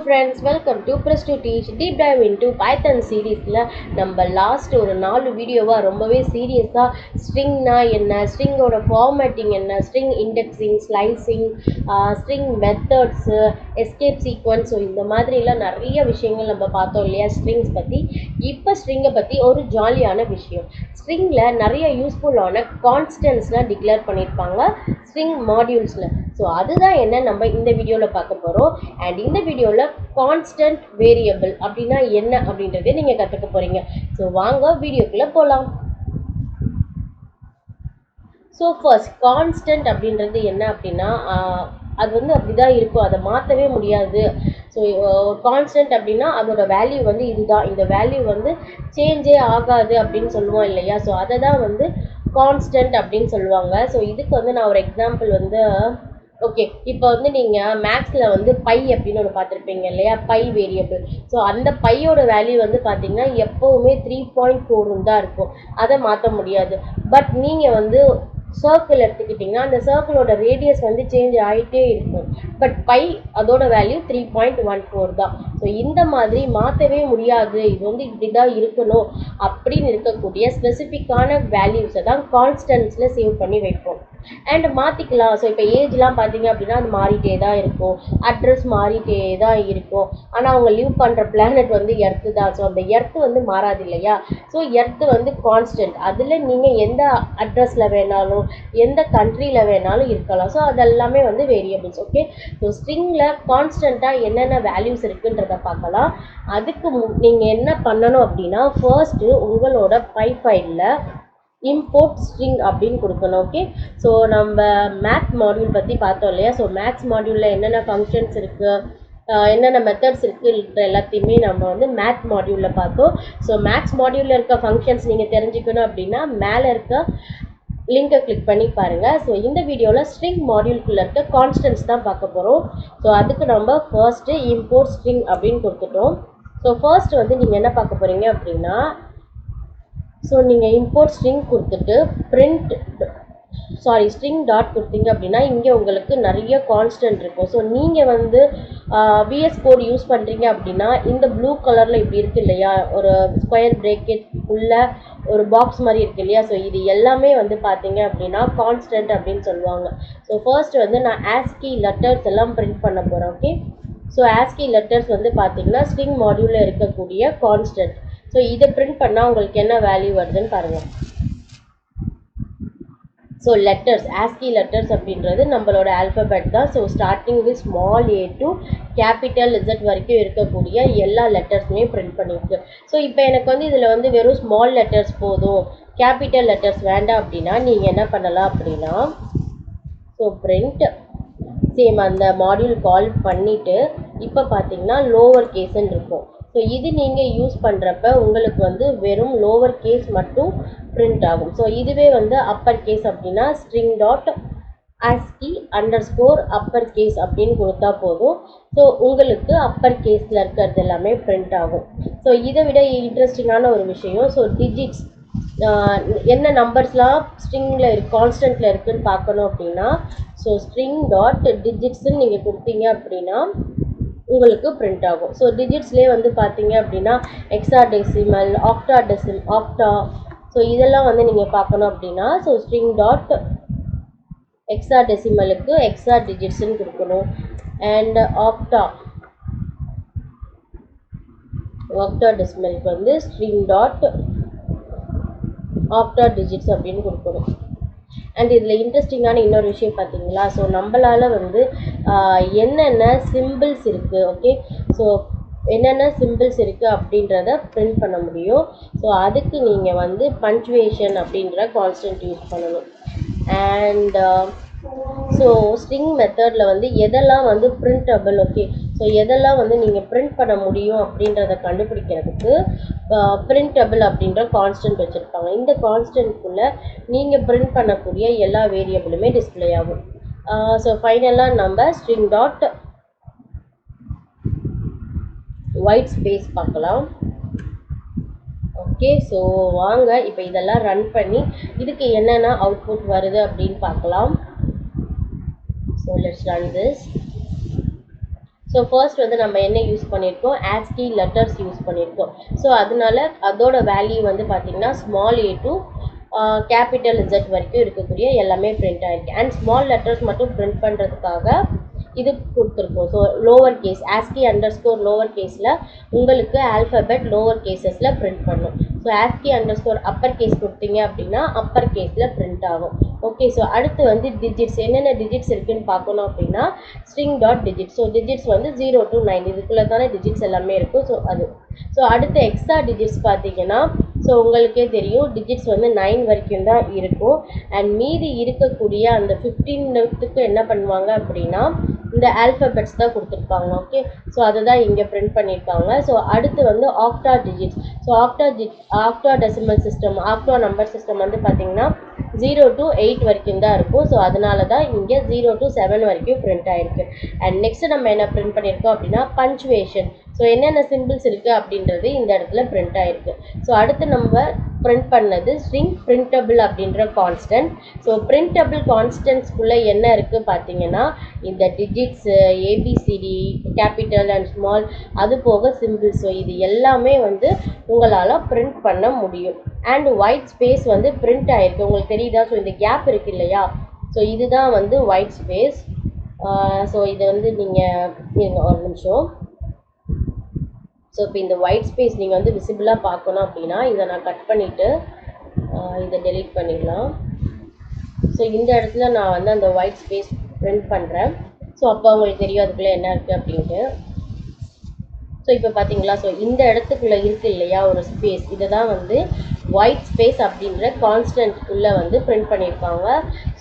friends, welcome to Press to Teach deep dive into Python series. நம்ம last ஒரு 4 வீடியோவா ரொம்பவே சீரியஸா ஸ்ட்ரிங்னா என்ன, ஸ்ட்ரிங்கோட ஃபார்மேட்டிங் என்ன, string indexing, slicing, string methods, escape sequence, so இந்த மாதிரிலாம் நிறைய விஷயங்கள் நம்ம பார்த்தோம் இல்லையா ஸ்ட்ரிங்ஸ் பற்றி. இப்போ ஸ்ட்ரிங்கை பற்றி ஒரு ஜாலியான விஷயம், ஸ்ட்ரிங்கில் நிறைய யூஸ்ஃபுல்லான கான்ஸ்டன்ட்ஸ்லாம் டிக்ளேர் பண்ணியிருப்பாங்க ஸ்ட்ரிங் மாடியூல்ஸில். ஸோ அதுதான் என்ன நம்ம இந்த வீடியோவில் பார்க்க போகிறோம். அண்ட் இந்த வீடியோவில் கான்ஸ்டன்ட் வேரியபிள் அப்படின்னா என்ன அப்படின்றதே நீங்கள் கற்றுக்க போகிறீங்க. ஸோ வாங்க வீடியோக்குள்ளே போகலாம். ஸோ ஃபர்ஸ்ட் கான்ஸ்டன்ட் அப்படின்றது என்ன அப்படின்னா அது வந்து அப்படிதான் இருக்கும், அதை மாற்றவே முடியாது. ஸோ கான்ஸ்டன்ட் அப்படின்னா அதோட வேல்யூ வந்து இதுதான், இந்த வேல்யூ வந்து சேஞ்சே ஆகாது அப்படின்னு சொல்லுவோம் இல்லையா. ஸோ அதை தான் வந்து கான்ஸ்டன்ட் அப்படின்னு சொல்லுவாங்க. ஸோ இதுக்கு வந்து நான் ஒரு எக்ஸாம்பிள் வந்து ஓகே, இப்போ வந்து நீங்கள் மேக்ஸில் வந்து பை அப்படின்னு ஒன்று பார்த்துருப்பீங்க இல்லையா, பை வேரியபிள். ஸோ அந்த பையோட வேல்யூ வந்து பார்த்தீங்கன்னா எப்போவுமே 3.4 தான் இருக்கும், அதை மாற்ற முடியாது. பட் நீங்கள் வந்து சர்க்கிள் எடுத்துக்கிட்டிங்கன்னா அந்த சர்க்கிளோட ரேடியஸ் வந்து சேஞ்ச் ஆகிட்டே இருக்கும். பட் பை அதோட வேல்யூ 3.14 தான். ஸோ இந்த மாதிரி மாற்றவே முடியாது, இது வந்து இப்படி தான் இருக்கணும் அப்படின்னு இருக்கக்கூடிய ஸ்பெசிஃபிக்கான வேல்யூஸை தான் கான்ஸ்டன்ட்ஸில் சேவ் பண்ணி வைப்போம். அண்ட் மாற்றிக்கலாம். ஸோ இப்போ ஏஜ்லாம் பார்த்தீங்க அப்படின்னா அது மாறிட்டே தான் இருக்கும், அட்ரஸ் மாறிட்டே தான் இருக்கும். ஆனால் அவங்க லிவ் பண்ணுற பிளானட் வந்து எர்த்து தான். ஸோ அந்த எர்த்து வந்து மாறாது இல்லையா. ஸோ எர்த்து வந்து கான்ஸ்டன்ட், அதில் நீங்கள் எந்த அட்ரஸில் வேணாலும் எந்த கண்ட்ரியில் வேணாலும் இருக்கலாம். ஸோ அதெல்லாமே வந்து வேரியபிள்ஸ். ஓகே, ஸோ ஸ்ட்ரிங்கில் கான்ஸ்டண்ட்டாக என்னென்ன வேல்யூஸ் இருக்குன்றதை பார்க்கலாம். அதுக்கு நீங்கள் என்ன பண்ணணும் அப்படின்னா ஃபர்ஸ்ட்டு உங்களோட பை ஃபைலில் இம்போர்ட் ஸ்ட்ரிங் அப்படின்னு கொடுக்கணும். ஓகே, ஸோ நம்ம மேத் மாடியூல் பற்றி பார்த்தோம் இல்லையா. ஸோ மேத்ஸ் மாடியூலில் என்னென்ன ஃபங்க்ஷன்ஸ் இருக்குது, என்னென்ன மெத்தட்ஸ் இருக்குன்ற எல்லாத்தையுமே நம்ம வந்து மேத் மாடியூலில் பார்த்தோம். ஸோ மேத்ஸ் மாடியூலில் இருக்க ஃபங்க்ஷன்ஸ் நீங்கள் தெரிஞ்சுக்கணும் அப்படின்னா மேலே இருக்க லிங்கை கிளிக் பண்ணி பாருங்கள். ஸோ இந்த வீடியோவில் ஸ்ட்ரிங் மாடியூல்குள்ளே இருக்க கான்ஸ்டன்ட்ஸ் தான் பார்க்க போகிறோம். ஸோ அதுக்கு நம்ம ஃபர்ஸ்ட்டு இம்போர்ட் ஸ்ட்ரிங் அப்படின்னு கொடுத்துட்டோம். ஸோ ஃபர்ஸ்ட் வந்து நீங்கள் என்ன பார்க்க போகிறீங்க அப்படின்னா, ஸோ நீங்கள் இம்போர்ட் ஸ்ட்ரிங் கொடுத்துட்டு ஸ்ட்ரிங் டாட் கொடுத்தீங்க அப்படின்னா இங்கே உங்களுக்கு நிறைய கான்ஸ்டன்ட் இருக்கும். ஸோ நீங்கள் வந்து விஎஸ் கோட் யூஸ் பண்ணுறீங்க அப்படின்னா இந்த ப்ளூ கலரில் இப்படி இருக்குது இல்லையா, ஒரு ஸ்கொயர் பிரேக்கெட் உள்ள ஒரு பாக்ஸ் மாதிரி இருக்குது இல்லையா. ஸோ இது எல்லாமே வந்து பார்த்தீங்க அப்படின்னா கான்ஸ்டன்ட் அப்படின்னு சொல்லுவாங்க. ஸோ ஃபர்ஸ்ட் வந்து நான் ஆஸ்கி லெட்டர்ஸ் எல்லாம் பிரிண்ட் பண்ண போகிறேன். ஓகே, ஸோ ஆஸ்கி லெட்டர்ஸ் வந்து பார்த்தீங்கன்னா ஸ்ட்ரிங் மாடியூலில் இருக்கக்கூடிய கான்ஸ்டன்ட். ஸோ இதை பிரிண்ட் பண்ணால் உங்களுக்கு என்ன வேல்யூ வருதுன்னு பாருங்கள். ஸோ லெட்டர்ஸ், ஆஸ்கி லெட்டர்ஸ் அப்படின்றது நம்மளோட ஆல்ஃபபெட் தான். So starting with small A to capital Z வரைக்கும் இருக்கக்கூடிய எல்லா லெட்டர்ஸுமே பிரிண்ட் பண்ணியிருக்கு. ஸோ இப்போ எனக்கு வந்து இதில் வந்து வெறும் ஸ்மால் லெட்டர்ஸ் போதும், கேபிட்டல் லெட்டர்ஸ் வேண்டாம் அப்படின்னா நீங்கள் என்ன பண்ணலாம் அப்படின்னா, ஸோ பிரிண்ட் சேம் அந்த மாடியூல் கால் பண்ணிவிட்டு இப்போ பார்த்தீங்கன்னா லோவர் கேஸ்ன்னு இருக்கும். ஸோ இது நீங்கள் யூஸ் பண்ணுறப்ப உங்களுக்கு வந்து வெறும் லோவர் கேஸ் மட்டும் பிரிண்ட் ஆகும். ஸோ இதுவே வந்து அப்பர் கேஸ் அப்படின்னா string dot ASCII underscore upper case அப்படின்னு கொடுத்தா போதும். ஸோ உங்களுக்கு அப்பர் கேஸில் இருக்கிறது எல்லாமே பிரிண்ட் ஆகும். ஸோ இதை விட இன்ட்ரெஸ்டிங்கான ஒரு விஷயம், ஸோ டிஜிட்ஸ் என்ன நம்பர்ஸ்லாம் ஸ்ட்ரிங்கில் கான்ஸ்டன்ட்டில் இருக்குதுன்னு பார்க்கணும் அப்படின்னா, ஸோ ஸ்ட்ரிங் டாட் டிஜிட்ஸ்ன்னு நீங்கள் கொடுத்தீங்க அப்படின்னா உங்களுக்கு பிரிண்ட் ஆகும். ஸோ டிஜிட்ஸ்லேயே வந்து பார்த்தீங்க அப்படின்னா ஹெக்ஸாடெசிமல், ஆக்டா, ஸோ இதெல்லாம் வந்து நீங்கள் பார்க்கணும் அப்படின்னா ஸோ ஸ்ட்ரிங் டாட் ஹெக்ஸாடெசிமலுக்கு ஹெக்ஸா டிஜிட்ஸ்ன்னு கொடுக்கணும். அண்ட் ஆக்டாடெசிமலுக்கு வந்து ஸ்ட்ரிங் டாட் ஆக்டா டிஜிட்ஸ் அப்படின்னு கொடுக்கணும். அண்ட் இதில் இன்ட்ரெஸ்டிங்கான இன்னொரு விஷயம் பார்த்தீங்களா, ஸோ நம்மளால் வந்து என்னென்ன சிம்பிள்ஸ் இருக்குது, ஓகே, ஸோ என்னென்ன சிம்பிள்ஸ் இருக்குது அப்படின்றத பிரிண்ட் பண்ண முடியும். ஸோ அதுக்கு நீங்கள் வந்து பஞ்சுவேஷன் அப்படின்ற கான்ஸ்டன்ட் யூஸ் பண்ணணும். அண்ட் ஸோ ஸ்ட்ரிங் மெத்தடில் வந்து எதெல்லாம் வந்து பிரிண்டபிள், ஓகே, ஸோ எதெல்லாம் வந்து நீங்கள் பிரிண்ட் பண்ண முடியும் அப்படின்றத கண்டுபிடிக்கிறதுக்கு பிரிண்டபிள் அப்படின்ற கான்ஸ்டன்ட் வச்சுருப்பாங்க. இந்த கான்ஸ்டன்ட்குள்ளே நீங்கள் பிரிண்ட் பண்ணக்கூடிய எல்லா வேரியபிளுமே டிஸ்பிளே ஆகும். ஸோ ஃபைனலாக நம்ம ஸ்ட்ரிங் டாட் ஒயிட் ஸ்பேஸ் பார்க்கலாம். ஓகே, ஸோ வாங்க இப்போ இதெல்லாம் ரன் பண்ணி இதுக்கு என்னென்ன அவுட்புட் வருது அப்படின்னு பார்க்கலாம். So let's run this. So so first வந்து நம்ம என்ன யூஸ் பண்ணியிருக்கோம், ASCII லெட்டர்ஸ் யூஸ் பண்ணியிருக்கோம். ஸோ அதனால அதோட வேல்யூ வந்து பார்த்தீங்கன்னா small a to capital Z வரைக்கும் இருக்கக்கூடிய எல்லாமே பிரிண்ட் ஆயிருக்கு. அண்ட் ஸ்மால் லெட்டர்ஸ் மட்டும் பிரிண்ட் பண்ணுறதுக்காக இது கொடுத்துருக்கோம். So lower case ASCII underscore lower கேஸில் உங்களுக்கு ஆல்ஃபபெட் லோவர் கேசஸில் பிரிண்ட் பண்ணும். So ASCII underscore upper case கொடுத்தீங்க அப்படின்னா அப்பர் கேஸில் பிரிண்ட் ஆகும். ஓகே, ஸோ அடுத்து வந்து டிஜிட்ஸ் என்னென்ன டிஜிட்ஸ் இருக்குன்னு பார்க்கணும் அப்படின்னா string dot digit. So digits வந்து 0 to 9 இதுக்குள்ளே தானே டிஜிட்ஸ் எல்லாமே இருக்கும். ஸோ அது ஸோ அடுத்து எக்ஸ்ட்ரா டிஜிட்ஸ் பார்த்தீங்கன்னா ஸோ உங்களுக்கே தெரியும் டிஜிட்ஸ் வந்து 9 வரைக்கும் தான் இருக்கும். அண்ட் மீதி இருக்கக்கூடிய அந்த 15க்கு என்ன பண்ணுவாங்க அப்படின்னா இந்த ஆல்ஃபபெட்ஸ் தான் கொடுத்துருப்பாங்க. ஓகே, ஸோ அதை தான் இங்கே பிரிண்ட் பண்ணியிருக்காங்க. ஸோ அடுத்து வந்து octal digits. So octal decimal system octal number system வந்து பார்த்தீங்கன்னா 0 to 8 வரைக்கும் தான் இருக்கும். ஸோ அதனால தான் இங்கே 0 to 7 வரைக்கும் பிரிண்ட் ஆயிருக்கு. அண்ட் நெக்ஸ்ட் நம்ம என்ன பிரிண்ட் பண்ணியிருக்கோம் அப்படின்னா பஞ்சுவேஷன். ஸோ என்னென்ன சிம்பிள்ஸ் இருக்குது அப்படின்றது இந்த இடத்துல பிரிண்ட் ஆயிருக்கு. ஸோ அடுத்து நம்ம பிரிண்ட் பண்ணது ஸ்ட்ரிங் பிரிண்டபிள் அப்படின்ற கான்ஸ்டன்ட். ஸோ பிரிண்டபிள் கான்ஸ்டன்ட்ஸ்குள்ளே என்ன இருக்குது பார்த்தீங்கன்னா இந்த digits ABCD capital and small அது போக சிம்பிள்ஸ். ஸோ இது எல்லாமே வந்து உங்களால் பிரிண்ட் பண்ண முடியும். அண்ட் ஒயிட் ஸ்பேஸ் வந்து பிரிண்ட் ஆயிருக்கு, உங்களுக்கு தெரியுதா? ஸோ இந்த கேப் இருக்கு இல்லையா, ஸோ இதுதான் வந்து ஒயிட் ஸ்பேஸ். ஸோ இதை வந்து நீங்கள் ஒரு நிமிஷம். ஸோ இப்போ இந்த ஒயிட் ஸ்பேஸ் நீங்கள் வந்து விசிபிளாக பார்க்கணும் அப்படின்னா இதை நான் கட் பண்ணிவிட்டு இதை டெலீட் பண்ணிடலாம். ஸோ இந்த இடத்துல நான் வந்து அந்த ஒயிட் ஸ்பேஸ் பிரிண்ட் பண்ணுறேன். ஸோ அப்போ உங்களுக்கு தெரியும் அதுக்குள்ளே என்ன இருக்குது அப்படின்ட்டு. ஸோ இப்போ பார்த்தீங்களா, ஸோ இந்த இடத்துக்குள்ளே இருக்குது இல்லையா ஒரு ஸ்பேஸ், இதை தான் வந்து ஒயிட் ஸ்பேஸ் அப்படின்ற கான்ஸ்டன்ட்குள்ளே வந்து பிரிண்ட் பண்ணியிருக்காங்க.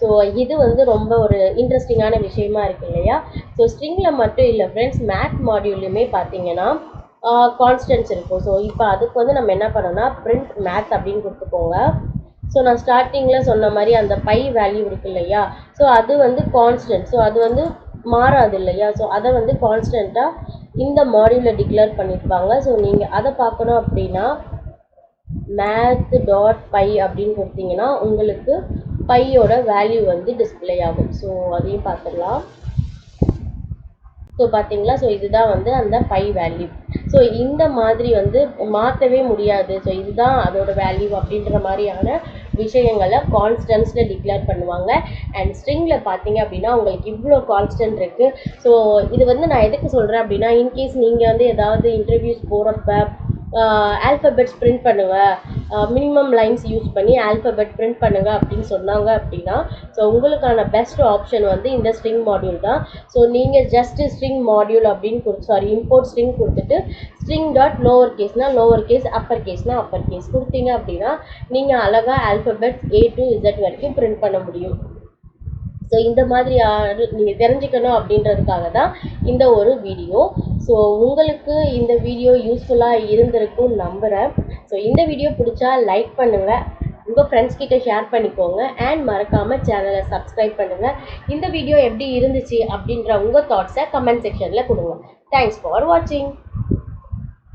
ஸோ இது வந்து ரொம்ப ஒரு இன்ட்ரெஸ்டிங்கான விஷயமா இருக்குது இல்லையா. ஸோ ஸ்ட்ரிங்கில் மட்டும் இல்லை ஃப்ரெண்ட்ஸ், மேத் மாடியூல்லையுமே பார்த்தீங்கன்னா கான்ஸ்டன்ட்ஸ் இருக்கும். ஸோ இப்போ அதுக்கு வந்து நம்ம என்ன பண்ணோம்னா பிரிண்ட் மேத் அப்படின்னு கொடுத்துக்கோங்க. ஸோ நான் ஸ்டார்டிங்கில் சொன்ன மாதிரி அந்த பை வேல்யூ இருக்கு இல்லையா, ஸோ அது வந்து கான்ஸ்டன்ட். ஸோ அது வந்து மாறாது இல்லையா. ஸோ அதை வந்து கான்ஸ்டண்ட்டாக இந்த மாடியூலில் டிக்ளேர் பண்ணியிருப்பாங்க. ஸோ நீங்கள் அதை பார்க்கணும் அப்படின்னா மேத் டாட் பை அப்படின்னு கொடுத்தீங்கன்னா உங்களுக்கு பையோட வேல்யூ வந்து டிஸ்பிளே ஆகும். ஸோ அதையும் பார்த்துடலாம். ஸோ பார்த்தீங்களா, ஸோ இதுதான் வந்து அந்த பை வேல்யூ. ஸோ இந்த மாதிரி வந்து மாற்றவே முடியாது. ஸோ இதுதான் அதோட வேல்யூ அப்படின்ற மாதிரியான விஷயங்களை கான்ஸ்டன்ட்ஸில் டிக்ளேர் பண்ணுவாங்க. அண்ட் ஸ்ட்ரிங்கில் பார்த்தீங்க அப்படின்னா உங்களுக்கு இவ்வளோ கான்ஸ்டன்ட் இருக்குது. ஸோ இது வந்து நான் எதுக்கு சொல்கிறேன் அப்படின்னா இன்கேஸ் நீங்கள் வந்து ஏதாவது இன்டர்வியூஸ் போகிறப்ப ஆல்ஃபபெட்ஸ் பிரிண்ட் பண்ணுங்கள், மினிமம் லைன்ஸ் யூஸ் பண்ணி ஆல்ஃபபெட் பிரிண்ட் பண்ணுங்கள் அப்படின்னு சொன்னாங்க அப்படின்னா ஸோ உங்களுக்கான பெஸ்ட் ஆப்ஷன் வந்து இந்த ஸ்ட்ரிங் மாடியூல் தான். ஸோ நீங்கள் ஜஸ்ட்டு ஸ்ட்ரிங் மாடியூல் அப்படின்னு இம்போர்ட் ஸ்ட்ரிங் கொடுத்துட்டு ஸ்ட்ரிங் டாட் லோவர் கேஸ்னால் லோவர் கேஸ், அப்பர் கேஸ்னால் அப்பர் கேஸ் கொடுத்தீங்க அப்படின்னா நீங்கள் அழகாக ஆல்ஃபபெட்ஸ் A to Z வரைக்கும் பிரிண்ட் பண்ண முடியும். ஸோ இந்த மாதிரி நீங்கள் தெரிஞ்சுக்கணும் அப்படின்றதுக்காக தான் இந்த ஒரு வீடியோ. ஸோ உங்களுக்கு இந்த வீடியோ யூஸ்ஃபுல்லாக இருந்திருக்கும்னு நம்புகிறேன். ஸோ இந்த வீடியோ பிடிச்சா லைக் பண்ணுங்கள், உங்கள் ஃப்ரெண்ட்ஸ் கிட்ட ஷேர் பண்ணிக்கோங்க, அண்ட் மறக்காமல் சேனலை சப்ஸ்கிரைப் பண்ணுங்கள். இந்த வீடியோ எப்படி இருந்துச்சு அப்படின்ற உங்கள் தாட்ஸை கமெண்ட் செக்ஷனில் கொடுங்க. தேங்க்ஸ் ஃபார் வாட்சிங்.